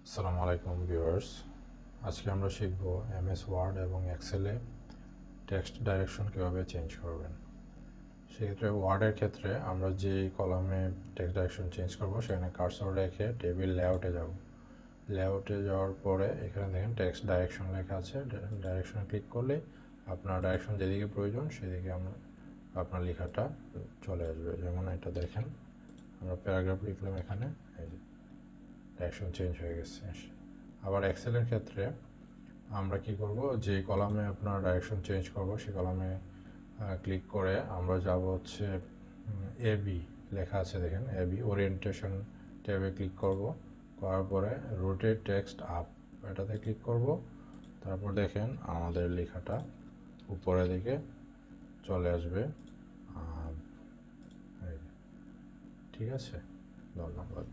আসসালামু আলাইকুম ভিউয়ার্স। আজকে আমরা শিখব এমএস ওয়ার্ড এবং এক্সেলে টেক্সট ডাইরেকশন কীভাবে চেঞ্জ করবেন। সেক্ষেত্রে ওয়ার্ডের ক্ষেত্রে আমরা যে কলামে টেক্সট ডাইরেকশন চেঞ্জ করব সেখানে কার্সর রেখে টেবিল লেআউটে যাব। লেআউটে যাওয়ার পরে এখানে দেখেন টেক্সট ডাইরেকশন লেখা আছে। ডাইরেকশনে ক্লিক করলে আপনার ডাইরেকশন যেদিকে প্রয়োজন সেদিকে আপনার লেখাটা চলে আসবে। যেমন এটা দেখেন, আমরা প্যারাগ্রাফ লিখলাম, এখানে এই ডাইরেকশন চেঞ্জ হয়ে গেছে। আবার এক্সেলের ক্ষেত্রে আমরা কি করব, যে কলামে আপনার ডাইরেকশন চেঞ্জ করব সেই কলামে ক্লিক করে আমরা যাব হচ্ছে এবি লেখা আছে, দেখেন এবি ওরিয়েন্টেশন ট্যাবে ক্লিক করব। করার পরে রোটেট টেক্সট আপ এটাতে ক্লিক করব। তারপর দেখেন আমাদের লেখাটা উপরের দিকে চলে আসবে। ঠিক আছে, ধন্যবাদ।